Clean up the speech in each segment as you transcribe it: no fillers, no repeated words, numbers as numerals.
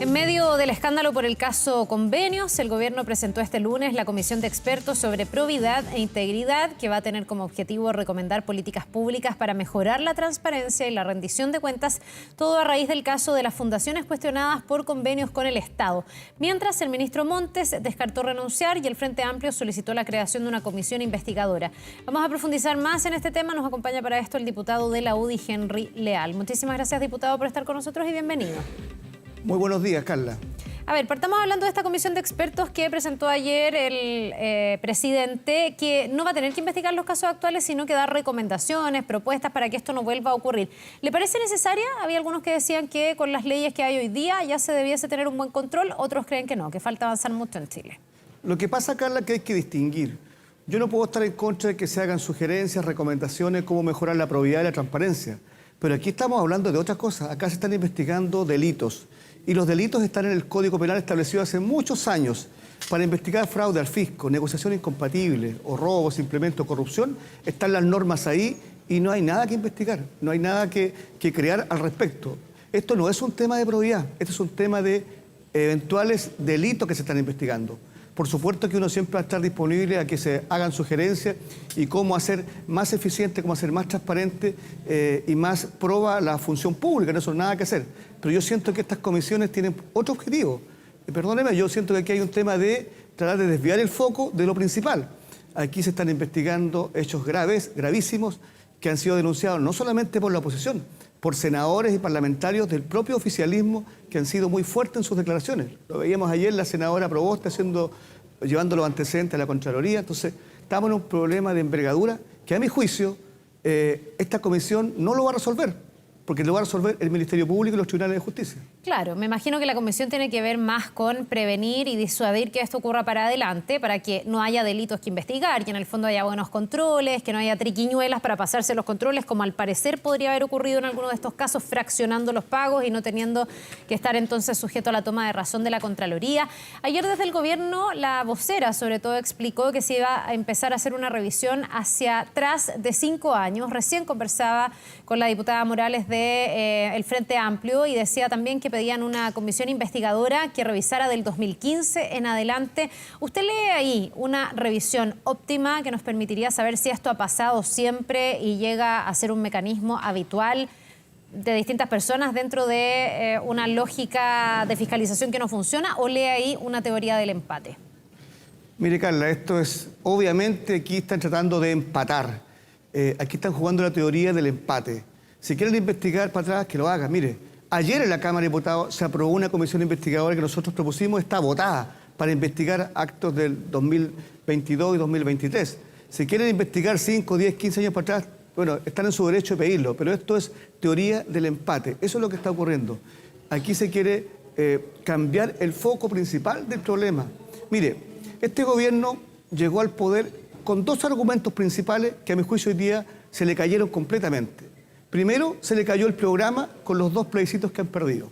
En medio del escándalo por el caso Convenios, el gobierno presentó este lunes la comisión de expertos sobre probidad e integridad que va a tener como objetivo recomendar políticas públicas para mejorar la transparencia y la rendición de cuentas, todo a raíz del caso de las fundaciones cuestionadas por convenios con el Estado. Mientras, el ministro Montes descartó renunciar y el Frente Amplio solicitó la creación de una comisión investigadora. Vamos a profundizar más en este tema. Nos acompaña para esto el diputado de la UDI, Henry Leal. Muchísimas gracias, diputado, por estar con nosotros y bienvenido. Muy buenos días, Carla. A ver, partamos hablando de esta comisión de expertos que presentó ayer el presidente, que no va a tener que investigar los casos actuales, sino que dar recomendaciones, propuestas para que esto no vuelva a ocurrir. ¿Le parece necesaria? Había algunos que decían que con las leyes que hay hoy día ya se debiese tener un buen control, otros creen que no, que falta avanzar mucho en Chile. Lo que pasa, Carla, es que hay que distinguir. Yo no puedo estar en contra de que se hagan sugerencias, recomendaciones, cómo mejorar la probidad y la transparencia. Pero aquí estamos hablando de otras cosas. Acá se están investigando delitos. Y los delitos están en el Código Penal establecido hace muchos años. Para investigar fraude al fisco, negociación incompatible, o robo, simplemente, o corrupción, están las normas ahí y no hay nada que investigar, no hay nada que crear al respecto. Esto no es un tema de probidad, esto es un tema de eventuales delitos que se están investigando. Por supuesto que uno siempre va a estar disponible a que se hagan sugerencias y cómo hacer más eficiente, cómo hacer más transparente y más proba la función pública, no eso nada que hacer. Pero yo siento que estas comisiones tienen otro objetivo. Perdóneme, yo siento que aquí hay un tema de tratar de desviar el foco de lo principal. Aquí se están investigando hechos graves, gravísimos, que han sido denunciados no solamente por la oposición, por senadores y parlamentarios del propio oficialismo que han sido muy fuertes en sus declaraciones. Lo veíamos ayer, la senadora Proboste llevando los antecedentes a la Contraloría. Entonces, estamos en un problema de envergadura que, a mi juicio, esta comisión no lo va a resolver, porque lo va a resolver el Ministerio Público y los tribunales de justicia. Claro, me imagino que la comisión tiene que ver más con prevenir y disuadir que esto ocurra para adelante, para que no haya delitos que investigar, que en el fondo haya buenos controles, que no haya triquiñuelas para pasarse los controles, como al parecer podría haber ocurrido en alguno de estos casos, fraccionando los pagos y no teniendo que estar entonces sujeto a la toma de razón de la Contraloría. Ayer desde el gobierno, la vocera sobre todo explicó que se iba a empezar a hacer una revisión hacia atrás de 5 años. Recién conversaba con la diputada Morales el Frente Amplio y decía también que pedían una comisión investigadora que revisara del 2015 en adelante. ¿Usted lee ahí una revisión óptima que nos permitiría saber si esto ha pasado siempre y llega a ser un mecanismo habitual de distintas personas dentro de una lógica de fiscalización que no funciona, o lee ahí una teoría del empate? Mire, Carla, esto es, obviamente aquí están tratando de empatar. Aquí están jugando la teoría del empate. Si quieren investigar para atrás, que lo hagan. Mire, ayer en la Cámara de Diputados se aprobó una comisión investigadora que nosotros propusimos, está votada para investigar actos del 2022 y 2023. Si quieren investigar 5, 10, 15 años para atrás, bueno, están en su derecho de pedirlo, pero esto es teoría del empate. Eso es lo que está ocurriendo. Aquí se quiere cambiar el foco principal del problema. Mire, este gobierno llegó al poder con 2 argumentos principales que a mi juicio hoy día se le cayeron completamente. Primero, se le cayó el programa con los 2 plebiscitos que han perdido,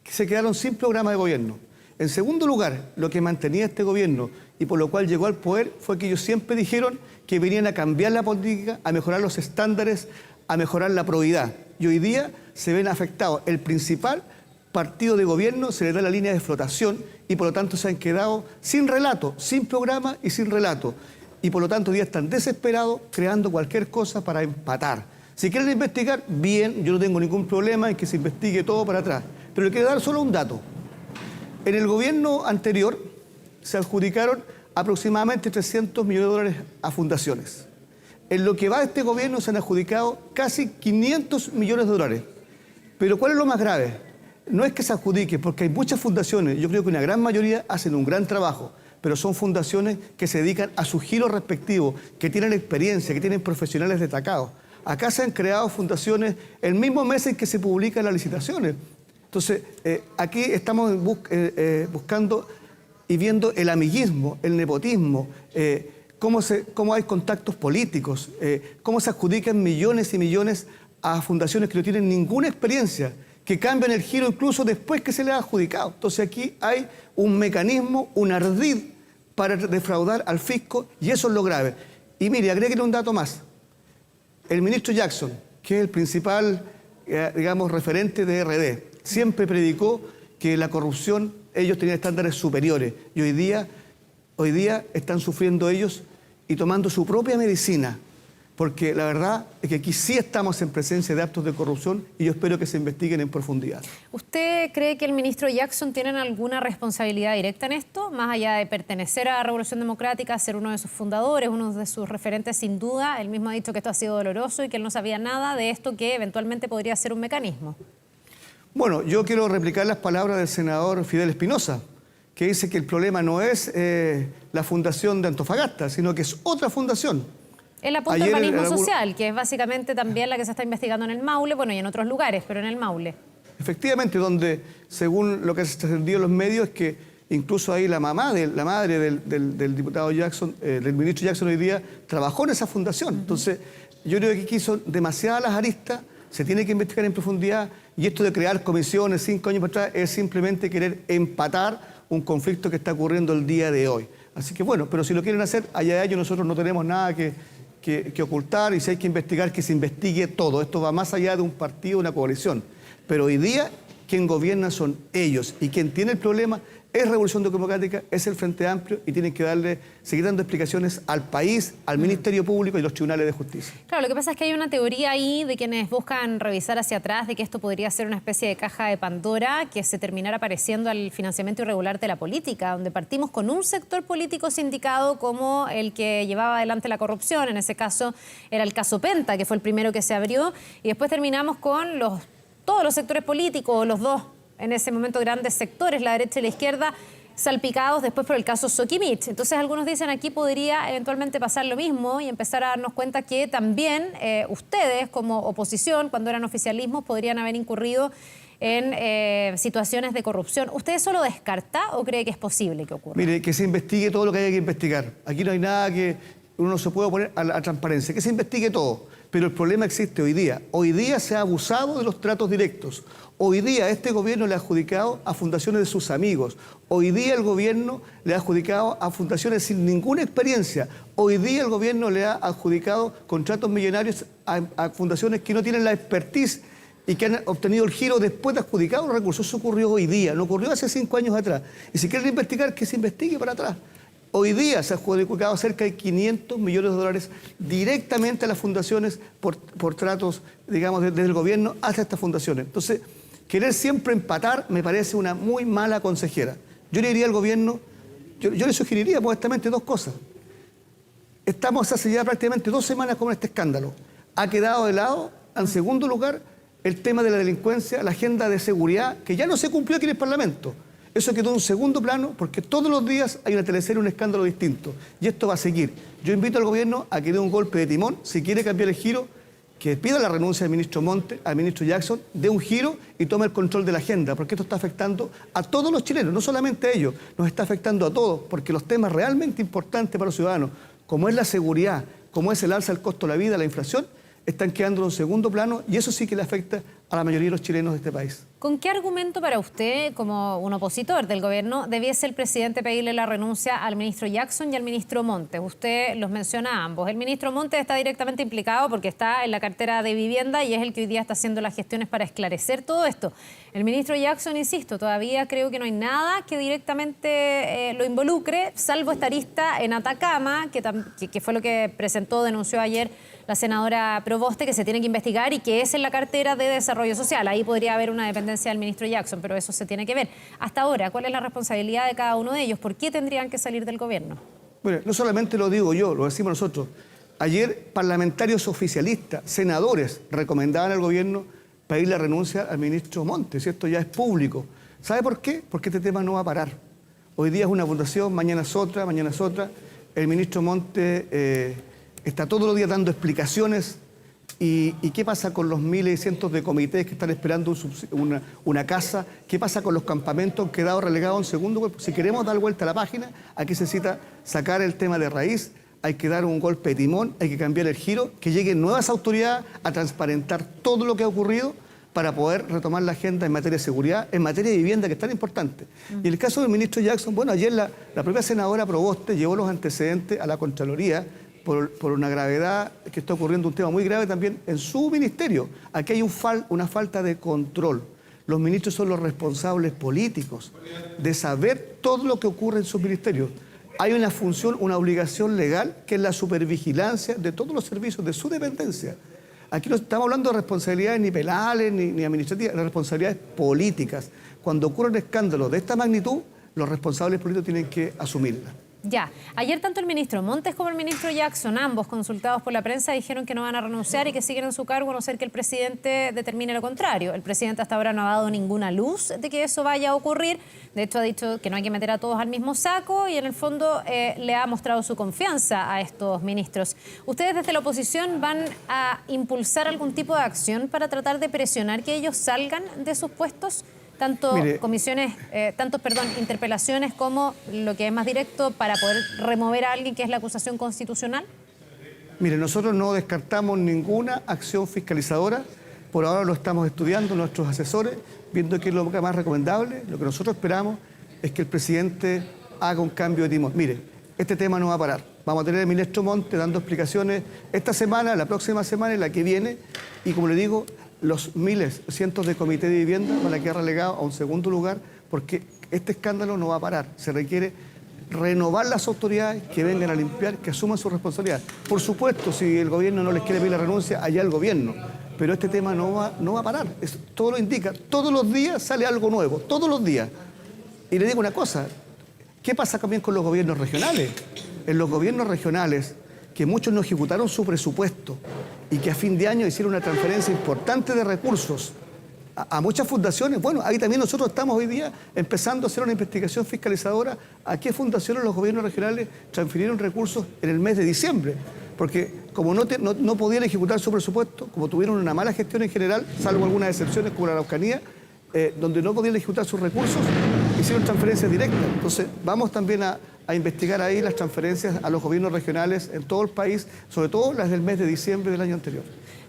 que se quedaron sin programa de gobierno. En segundo lugar, lo que mantenía este gobierno y por lo cual llegó al poder fue que ellos siempre dijeron que venían a cambiar la política, a mejorar los estándares, a mejorar la probidad. Y hoy día se ven afectados. El principal partido de gobierno se le da la línea de flotación y por lo tanto se han quedado sin relato, sin programa y sin relato. Y por lo tanto hoy día están desesperados creando cualquier cosa para empatar. Si quieren investigar, bien, yo no tengo ningún problema en que se investigue todo para atrás. Pero le quiero dar solo un dato. En el gobierno anterior se adjudicaron aproximadamente 300 millones de dólares a fundaciones. En lo que va de este gobierno se han adjudicado casi 500 millones de dólares. Pero ¿cuál es lo más grave? No es que se adjudique, porque hay muchas fundaciones, yo creo que una gran mayoría hacen un gran trabajo, pero son fundaciones que se dedican a su giro respectivo, que tienen experiencia, que tienen profesionales destacados. Acá se han creado fundaciones el mismo mes en que se publican las licitaciones. Entonces, aquí estamos buscando y viendo el amiguismo, el nepotismo, cómo hay contactos políticos, cómo se adjudican millones y millones a fundaciones que no tienen ninguna experiencia, que cambian el giro incluso después que se les ha adjudicado. Entonces aquí hay un mecanismo, un ardid para defraudar al fisco y eso es lo grave. Y mire, agréguenle un dato más. El ministro Jackson, que es el principal, digamos, referente de RD, siempre predicó que la corrupción, ellos tenían estándares superiores y hoy día están sufriendo ellos y tomando su propia medicina, porque la verdad es que aquí sí estamos en presencia de actos de corrupción y yo espero que se investiguen en profundidad. ¿Usted cree que el ministro Jackson tiene alguna responsabilidad directa en esto, más allá de pertenecer a la Revolución Democrática, ser uno de sus fundadores, uno de sus referentes sin duda? Él mismo ha dicho que esto ha sido doloroso y que él no sabía nada de esto que eventualmente podría ser un mecanismo. Bueno, yo quiero replicar las palabras del senador Fidel Espinosa, que dice que el problema no es la fundación de Antofagasta, sino que es otra fundación. Él apunta al urbanismo social, que es básicamente también la que se está investigando en el Maule, bueno, y en otros lugares, pero en el Maule. Efectivamente, donde, según lo que se ha trascendido en los medios, es que incluso ahí la madre del diputado Jackson, del ministro Jackson hoy día, trabajó en esa fundación. Entonces, yo creo que aquí son demasiadas las aristas, se tiene que investigar en profundidad, y esto de crear comisiones 5 años para atrás es simplemente querer empatar un conflicto que está ocurriendo el día de hoy. Así que bueno, pero si lo quieren hacer, allá de ellos nosotros no tenemos nada que ocultar, y si hay que investigar, que se investigue todo. Esto va más allá de un partido, una coalición. Pero hoy día quien gobierna son ellos y quien tiene el problema es Revolución Democrática, es el Frente Amplio y tienen que seguir dando explicaciones al país, al Ministerio Público y los tribunales de justicia. Claro, lo que pasa es que hay una teoría ahí de quienes buscan revisar hacia atrás de que esto podría ser una especie de caja de Pandora que se terminara pareciendo al financiamiento irregular de la política, donde partimos con un sector político sindicado como el que llevaba adelante la corrupción, en ese caso era el caso Penta, que fue el primero que se abrió, y después terminamos con todos los sectores políticos, los dos en ese momento grandes sectores, la derecha y la izquierda, salpicados después por el caso Soquimich. Entonces algunos dicen aquí podría eventualmente pasar lo mismo y empezar a darnos cuenta que también ustedes como oposición, cuando eran oficialismo, podrían haber incurrido en situaciones de corrupción. ¿Usted eso lo descarta o cree que es posible que ocurra? Mire, que se investigue todo lo que haya que investigar. Aquí no hay nada que uno no se pueda oponer a la transparencia, que se investigue todo. Pero el problema existe hoy día. Hoy día se ha abusado de los tratos directos. Hoy día este gobierno le ha adjudicado a fundaciones de sus amigos. Hoy día el gobierno le ha adjudicado a fundaciones sin ninguna experiencia. Hoy día el gobierno le ha adjudicado contratos millonarios a fundaciones que no tienen la expertise y que han obtenido el giro después de adjudicar los recursos. Eso ocurrió hoy día, no ocurrió hace 5 años atrás. Y si quieren investigar, que se investigue para atrás. Hoy día se ha adjudicado cerca de 500 millones de dólares directamente a las fundaciones por tratos, digamos, desde el gobierno hacia estas fundaciones. Entonces, querer siempre empatar me parece una muy mala consejera. Yo le diría al gobierno, yo le sugeriría modestamente 2 cosas. Estamos hace ya prácticamente 2 semanas con este escándalo. Ha quedado de lado, en segundo lugar, el tema de la delincuencia, la agenda de seguridad, que ya no se cumplió aquí en el Parlamento. Eso quedó en un segundo plano porque todos los días hay una teleserie, un escándalo distinto. Y esto va a seguir. Yo invito al gobierno a que dé un golpe de timón. Si quiere cambiar el giro, que pida la renuncia del ministro Monte, al ministro Jackson, dé un giro y tome el control de la agenda, porque esto está afectando a todos los chilenos, no solamente a ellos, nos está afectando a todos, porque los temas realmente importantes para los ciudadanos, como es la seguridad, como es el alza del costo de la vida, la inflación, están quedando en un segundo plano y eso sí que le afecta a la mayoría de los chilenos de este país. ¿Con qué argumento para usted, como un opositor del gobierno, debiese el presidente pedirle la renuncia al ministro Jackson y al ministro Montes? Usted los menciona a ambos. El ministro Montes está directamente implicado porque está en la cartera de vivienda y es el que hoy día está haciendo las gestiones para esclarecer todo esto. El ministro Jackson, insisto, todavía creo que no hay nada que directamente lo involucre, salvo esta arista en Atacama, que fue lo que denunció ayer la senadora Proboste, que se tiene que investigar y que es en la cartera de Desarrollo Social. Ahí podría haber una dependencia del ministro Jackson, pero eso se tiene que ver. Hasta ahora, ¿cuál es la responsabilidad de cada uno de ellos? ¿Por qué tendrían que salir del gobierno? Bueno, no solamente lo digo yo, lo decimos nosotros. Ayer parlamentarios oficialistas, senadores, recomendaban al gobierno pedir la renuncia al ministro Montes, y esto ya es público. ¿Sabe por qué? Porque este tema no va a parar. Hoy día es una votación, mañana es otra, mañana es otra. El ministro Montes está todos los días dando explicaciones. ¿Y qué pasa con los miles y cientos de comités que están esperando una casa? ¿Qué pasa con los campamentos que han quedado relegados en segundo cuerpo? Si queremos dar vuelta a la página, aquí se necesita sacar el tema de raíz, hay que dar un golpe de timón, hay que cambiar el giro, que lleguen nuevas autoridades a transparentar todo lo que ha ocurrido para poder retomar la agenda en materia de seguridad, en materia de vivienda, que es tan importante. Y en el caso del ministro Jackson, bueno, ayer la propia senadora Proboste llevó los antecedentes a la Contraloría por una gravedad que está ocurriendo, un tema muy grave también en su ministerio. Aquí hay una falta de control. Los ministros son los responsables políticos de saber todo lo que ocurre en sus ministerios. Hay una función, una obligación legal, que es la supervigilancia de todos los servicios de su dependencia. Aquí no estamos hablando de responsabilidades ni penales ni administrativas, de responsabilidades políticas. Cuando ocurre un escándalo de esta magnitud, los responsables políticos tienen que asumirla. Ya, ayer tanto el ministro Montes como el ministro Jackson, ambos consultados por la prensa, dijeron que no van a renunciar y que siguen en su cargo a no ser que el presidente determine lo contrario. El presidente hasta ahora no ha dado ninguna luz de que eso vaya a ocurrir. De hecho, ha dicho que no hay que meter a todos al mismo saco y en el fondo le ha mostrado su confianza a estos ministros. ¿Ustedes desde la oposición van a impulsar algún tipo de acción para tratar de presionar que ellos salgan de sus puestos? Tanto interpelaciones como lo que es más directo para poder remover a alguien que es la acusación constitucional. Mire, nosotros no descartamos ninguna acción fiscalizadora. Por ahora lo estamos estudiando nuestros asesores, viendo qué es lo más recomendable. Lo que nosotros esperamos es que el presidente haga un cambio de timón. Mire, este tema no va a parar. Vamos a tener al ministro Montes dando explicaciones esta semana, la próxima semana y la que viene. Y como le digo, los miles, cientos de comités de vivienda van a quedar relegados a un segundo lugar porque este escándalo no va a parar. Se requiere renovar las autoridades que vengan a limpiar, que asuman su responsabilidad. Por supuesto, si el gobierno no les quiere pedir la renuncia, allá el gobierno. Pero este tema no va a parar. Todo lo indica. Todos los días sale algo nuevo, todos los días. Y le digo una cosa, ¿qué pasa también con los gobiernos regionales? En los gobiernos regionales, que muchos no ejecutaron su presupuesto y que a fin de año hicieron una transferencia importante de recursos a muchas fundaciones. Bueno, ahí también nosotros estamos hoy día empezando a hacer una investigación fiscalizadora a qué fundaciones los gobiernos regionales transfirieron recursos en el mes de diciembre. Porque como no podían ejecutar su presupuesto, como tuvieron una mala gestión en general, salvo algunas excepciones como la Araucanía, donde no podían ejecutar sus recursos, hicieron transferencias directas. Entonces vamos también a investigar ahí las transferencias a los gobiernos regionales en todo el país, sobre todo las del mes de diciembre del año anterior.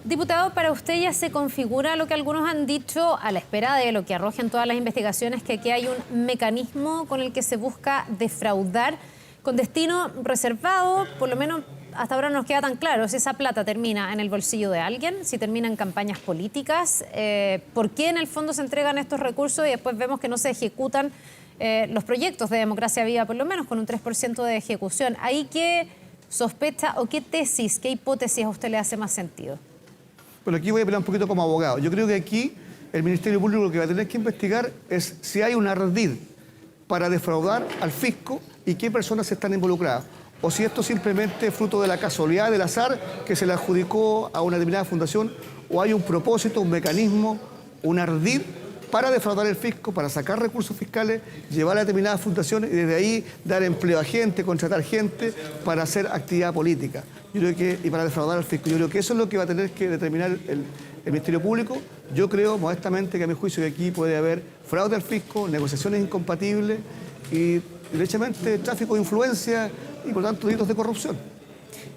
Diputado, para usted ya se configura lo que algunos han dicho a la espera de lo que arrojen todas las investigaciones, que aquí hay un mecanismo con el que se busca defraudar con destino reservado, por lo menos hasta ahora no nos queda tan claro si esa plata termina en el bolsillo de alguien, si termina en campañas políticas, por qué en el fondo se entregan estos recursos y después vemos que no se ejecutan los proyectos de Democracia Viva, por lo menos con un 3% de ejecución. ¿Ahí qué sospecha o qué tesis, qué hipótesis a usted le hace más sentido? Bueno, aquí voy a pelear un poquito como abogado. Yo creo que aquí el Ministerio Público lo que va a tener que investigar es si hay un ardid para defraudar al fisco y qué personas están involucradas. O si esto simplemente es fruto de la casualidad, del azar, que se le adjudicó a una determinada fundación, o hay un propósito, un mecanismo, un ardid para defraudar el fisco, para sacar recursos fiscales, llevar a determinadas fundaciones y desde ahí dar empleo a gente, contratar gente para hacer actividad política. Yo creo que, y para defraudar al fisco. Yo creo que eso es lo que va a tener que determinar el Ministerio Público. Yo creo, modestamente, que a mi juicio que aquí puede haber fraude al fisco, negociaciones incompatibles y, derechamente, tráfico de influencia y, por tanto, delitos de corrupción.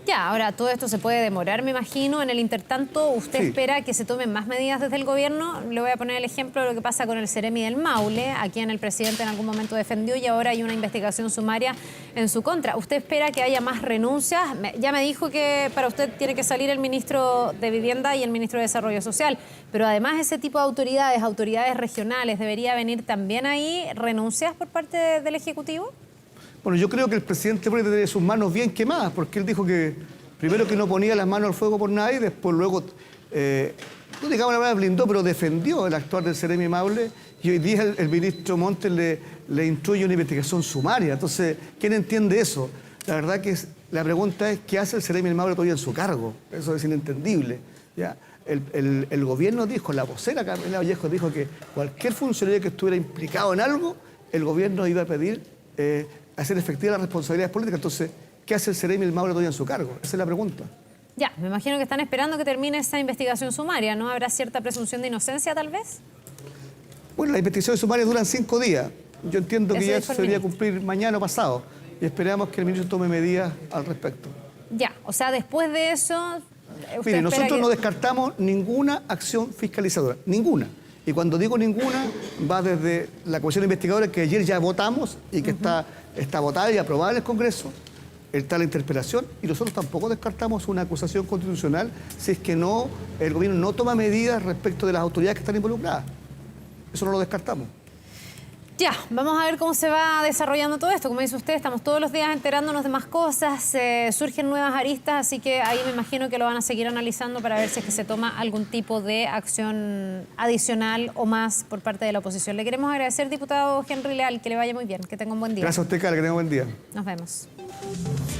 Ya, ahora todo esto se puede demorar, me imagino. En el intertanto, ¿usted espera que se tomen más medidas desde el gobierno? Le voy a poner el ejemplo de lo que pasa con el Ceremi del Maule, a quien el presidente en algún momento defendió y ahora hay una investigación sumaria en su contra. ¿Usted espera que haya más renuncias? Ya me dijo que para usted tiene que salir el ministro de Vivienda y el ministro de Desarrollo Social, pero además ese tipo de autoridades regionales, ¿debería venir también ahí renuncias por parte del Ejecutivo? Bueno, yo creo que el presidente puede tener sus manos bien quemadas, porque él dijo que primero que no ponía las manos al fuego por nadie, después luego, no digamos la verdad, blindó, pero defendió el actuar del Ceremi Maule, y hoy día el ministro Montes le instruye una investigación sumaria. Entonces, ¿quién entiende eso? La verdad que la pregunta es, ¿qué hace el Ceremi Maule todavía en su cargo? Eso es inentendible. ¿Ya? El gobierno dijo, la vocera Carmela Vallejo dijo que cualquier funcionario que estuviera implicado en algo, el gobierno iba a pedir hacer efectivas las responsabilidades políticas. Entonces, ¿qué hace el Ceremi Maule todavía en su cargo? Esa es la pregunta. Ya, me imagino que están esperando que termine esa investigación sumaria, ¿no? ¿Habrá cierta presunción de inocencia, tal vez? Bueno, las investigaciones sumarias duran 5 días. Yo entiendo que ya se debería cumplir mañana o pasado. Y esperamos que el ministro tome medidas al respecto. Ya, o sea, después de eso... Mire, nosotros no descartamos ninguna acción fiscalizadora, ninguna. Y cuando digo ninguna, va desde la comisión investigadora que ayer ya votamos y que está votada y aprobada en el Congreso, está la interpelación, y nosotros tampoco descartamos una acusación constitucional si es que el gobierno no toma medidas respecto de las autoridades que están involucradas. eso no lo descartamos. Ya, vamos a ver cómo se va desarrollando todo esto. Como dice usted, estamos todos los días enterándonos de más cosas, surgen nuevas aristas, así que ahí me imagino que lo van a seguir analizando para ver si es que se toma algún tipo de acción adicional o más por parte de la oposición. Le queremos agradecer, diputado Henry Leal, que le vaya muy bien, que tenga un buen día. Gracias a usted, Carla, que tenga un buen día. Nos vemos.